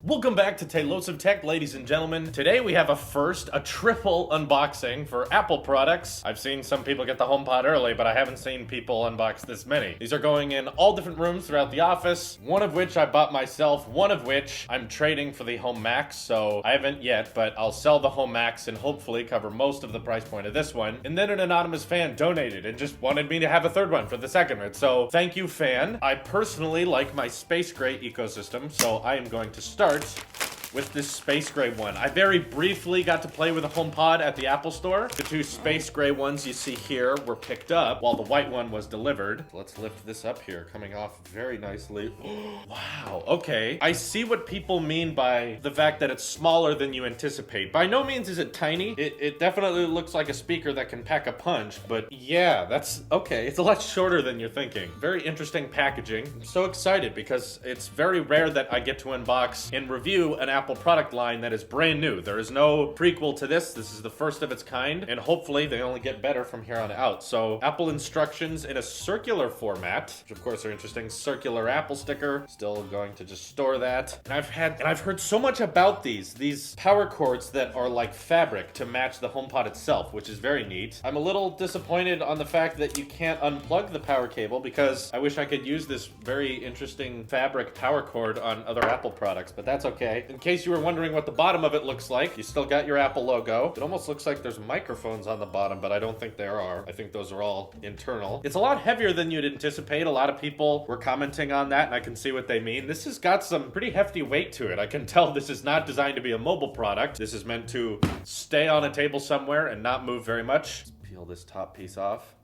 Welcome back to Tailosive Tech, ladies and gentlemen. Today we have a triple unboxing for Apple products. I've seen some people get the HomePod early, but I haven't seen people unbox this many. These are going in all different rooms throughout the office, one of which I bought myself, one of which I'm trading for the Home Max, so I haven't yet, but I'll sell the Home Max and hopefully cover most of the price point of this one. And then an anonymous fan donated and just wanted me to have a third one for the second one. So thank you, fan. I personally like my space gray ecosystem, so I am going to start with this space gray one. I very briefly got to play with a HomePod at the Apple Store. The two space gray ones you see here were picked up while the white one was delivered. Let's lift this up here, coming off very nicely. Wow, okay. I see what people mean by the fact that it's smaller than you anticipate. By no means is it tiny. It definitely looks like a speaker that can pack a punch, but yeah, that's okay. It's a lot shorter than you're thinking. Very interesting packaging. I'm so excited because it's very rare that I get to unbox and review an Apple product line that is brand new. There is no prequel to this. This is the first of its kind, and hopefully they only get better from here on out. So Apple instructions in a circular format, which of course are interesting. Circular Apple sticker. Still going to just store that. And I've heard so much about these power cords that are like fabric to match the HomePod itself, which is very neat. I'm a little disappointed on the fact that you can't unplug the power cable because I wish I could use this very interesting fabric power cord on other Apple products, but that's okay. In case you were wondering what the bottom of it looks like, you still got your Apple logo. It almost looks like there's microphones on the bottom, but I don't think there are. I think those are all internal. It's a lot heavier than you'd anticipate. A lot of people were commenting on that, and I can see what they mean. This has got some pretty hefty weight to it. I can tell this is not designed to be a mobile product. This is meant to stay on a table somewhere and not move very much. Let's peel this top piece off.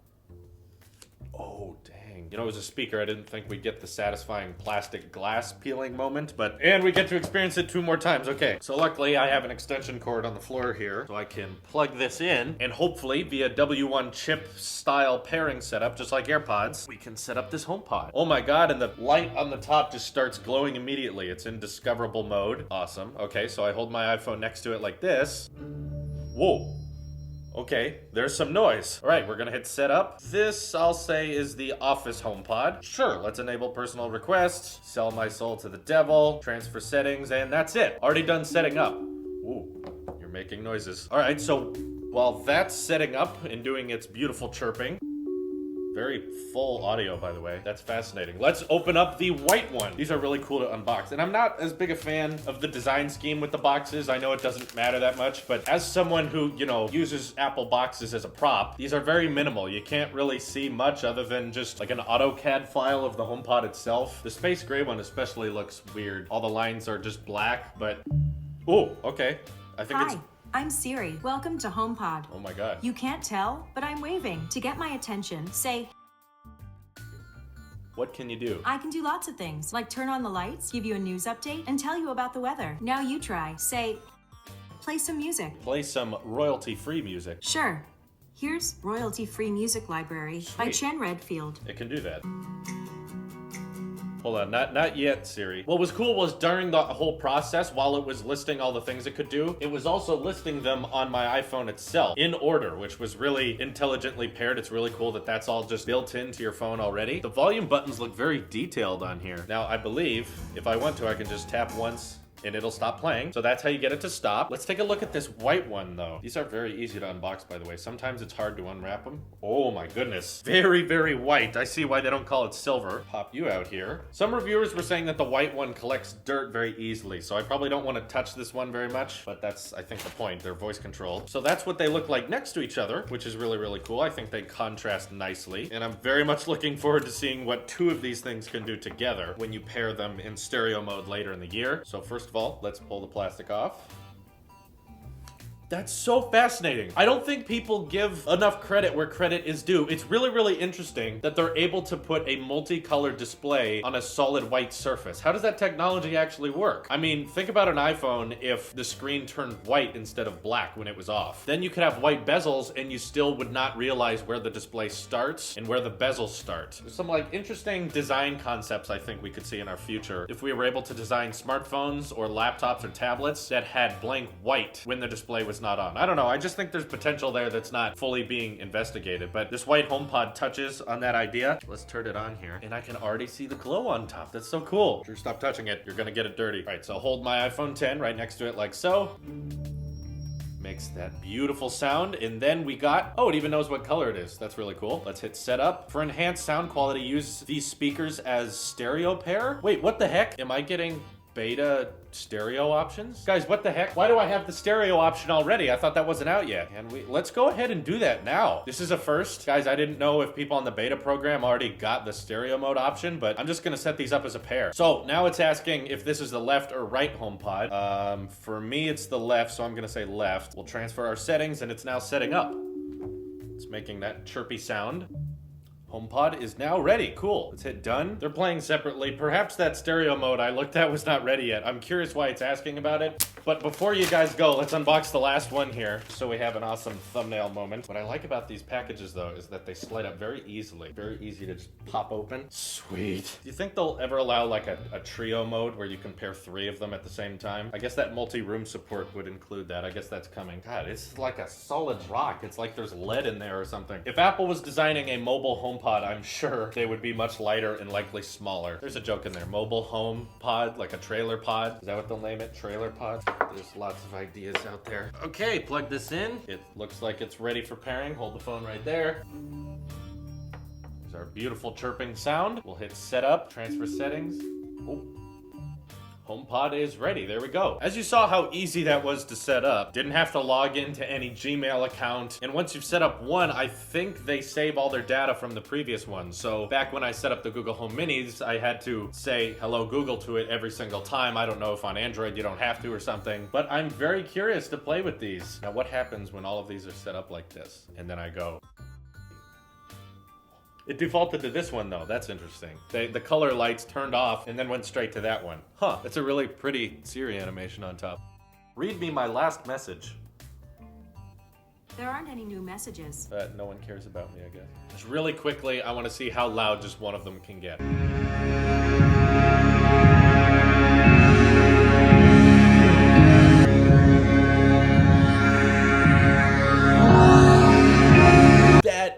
Oh, dang. You know, as a speaker, I didn't think we'd get the satisfying plastic glass peeling moment, and we get to experience it 2 more times. Okay, so luckily I have an extension cord on the floor here, so I can plug this in, and hopefully via W1 chip style pairing setup, just like AirPods, we can set up this HomePod. Oh my God, and the light on the top just starts glowing immediately. It's in discoverable mode. Awesome. Okay, so I hold my iPhone next to it like this. Whoa. Okay, there's some noise. All right, we're gonna hit setup. This, I'll say, is the office HomePod. Sure, let's enable personal requests, sell my soul to the devil, transfer settings, and that's it. Already done setting up. Ooh, you're making noises. All right, so while that's setting up and doing its beautiful chirping, very full audio, by the way. That's fascinating. Let's open up the white one. These are really cool to unbox. And I'm not as big a fan of the design scheme with the boxes. I know it doesn't matter that much, but as someone who, you know, uses Apple boxes as a prop, these are very minimal. You can't really see much other than just like an AutoCAD file of the HomePod itself. The space gray one especially looks weird. All the lines are just black, but... Oh, okay. I think Hi. I'm Siri. Welcome to HomePod. Oh my God. You can't tell, but I'm waving. To get my attention, say... What can you do? I can do lots of things, like turn on the lights, give you a news update, and tell you about the weather. Now you try. Say, play some music. Play some royalty-free music. Sure. Here's Royalty-Free Music Library by Sweet. Chen Redfield. It can do that. Hold on, not yet, Siri. What was cool was during the whole process, while it was listing all the things it could do, it was also listing them on my iPhone itself in order, which was really intelligently paired. It's really cool that that's all just built into your phone already. The volume buttons look very detailed on here. Now, I believe if I want to, I can just tap once and it'll stop playing. So that's how you get it to stop. Let's take a look at this white one though. These are very easy to unbox, by the way. Sometimes it's hard to unwrap them. Oh my goodness. Very, very white. I see why they don't call it silver. Pop you out here. Some reviewers were saying that the white one collects dirt very easily, so I probably don't want to touch this one very much, but that's, I think, the point. They're voice controlled. So that's what they look like next to each other, which is really, really cool. I think they contrast nicely, and I'm very much looking forward to seeing what 2 of these things can do together when you pair them in stereo mode later in the year. So first of all, let's pull the plastic off. That's so fascinating. I don't think people give enough credit where credit is due. It's really, really interesting that they're able to put a multicolored display on a solid white surface. How does that technology actually work? I mean, think about an iPhone if the screen turned white instead of black when it was off. Then you could have white bezels and you still would not realize where the display starts and where the bezels start. There's some like interesting design concepts I think we could see in our future if we were able to design smartphones or laptops or tablets that had blank white when the display was was not on. I don't know. I just think there's potential there that's not fully being investigated. But this white HomePod touches on that idea. Let's turn it on here. And I can already see the glow on top. That's so cool. Drew, stop touching it. You're gonna get it dirty. All right, so hold my iPhone 10 right next to it like so. Makes that beautiful sound. And then we got, oh, it even knows what color it is. That's really cool. Let's hit setup. For enhanced sound quality, use these speakers as stereo pair. Wait, what the heck? Am I getting beta stereo options? Guys, what the heck? Why do I have the stereo option already? I thought that wasn't out yet. And let's go ahead and do that now. This is a first. Guys, I didn't know if people on the beta program already got the stereo mode option, but I'm just gonna set these up as a pair. So now it's asking if this is the left or right HomePod. For me, it's the left, so I'm gonna say left. We'll transfer our settings and it's now setting up. It's making that chirpy sound. HomePod is now ready. Cool. Let's hit done. They're playing separately. Perhaps that stereo mode I looked at was not ready yet. I'm curious why it's asking about it. But before you guys go, let's unbox the last one here so we have an awesome thumbnail moment. What I like about these packages though is that they slide up very easily. Very easy to just pop open. Sweet. Do you think they'll ever allow like a trio mode where you can pair 3 of them at the same time? I guess that multi-room support would include that. I guess that's coming. God, it's like a solid rock. It's like there's lead in there or something. If Apple was designing a mobile HomePod, I'm sure they would be much lighter and likely smaller. There's a joke in there. Mobile home pod, like a trailer pod. Is that what they'll name it? Trailer pod? There's lots of ideas out there. Okay, plug this in. It looks like it's ready for pairing. Hold the phone right there. There's our beautiful chirping sound. We'll hit setup, transfer settings. Oh. HomePod is ready. There we go. As you saw how easy that was to set up, didn't have to log into any Gmail account. And once you've set up one, I think they save all their data from the previous one. So back when I set up the Google Home Minis, I had to say hello Google to it every single time. I don't know if on Android you don't have to or something, but I'm very curious to play with these. Now what happens when all of these are set up like this? And then I go. It defaulted to this one though, that's interesting. The color lights turned off and then went straight to that one. Huh, that's a really pretty Siri animation on top. Read me my last message. There aren't any new messages. No one cares about me, I guess. Just really quickly, I want to see how loud just one of them can get.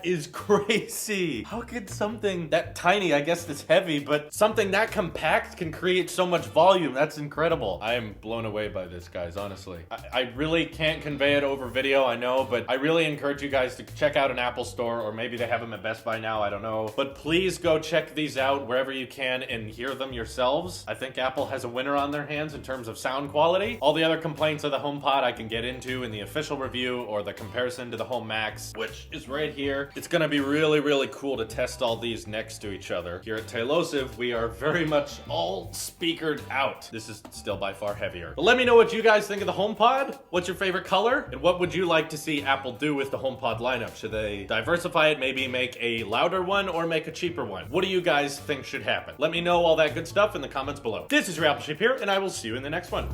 Is crazy. How could something that tiny, I guess that's heavy, but something that compact can create so much volume? That's incredible. I am blown away by this, guys, honestly. I really can't convey it over video, I know, but I really encourage you guys to check out an Apple store, or maybe they have them at Best Buy now, I don't know. But please go check these out wherever you can and hear them yourselves. I think Apple has a winner on their hands in terms of sound quality. All the other complaints of the HomePod I can get into in the official review or the comparison to the Home Max, which is right here. It's gonna be really, really cool to test all these next to each other. Here at Tailosive, we are very much all speakered out. This is still by far heavier. But let me know what you guys think of the HomePod. What's your favorite color? And what would you like to see Apple do with the HomePod lineup? Should they diversify it, maybe make a louder one or make a cheaper one? What do you guys think should happen? Let me know all that good stuff in the comments below. This is your Apple Sheep here, and I will see you in the next one.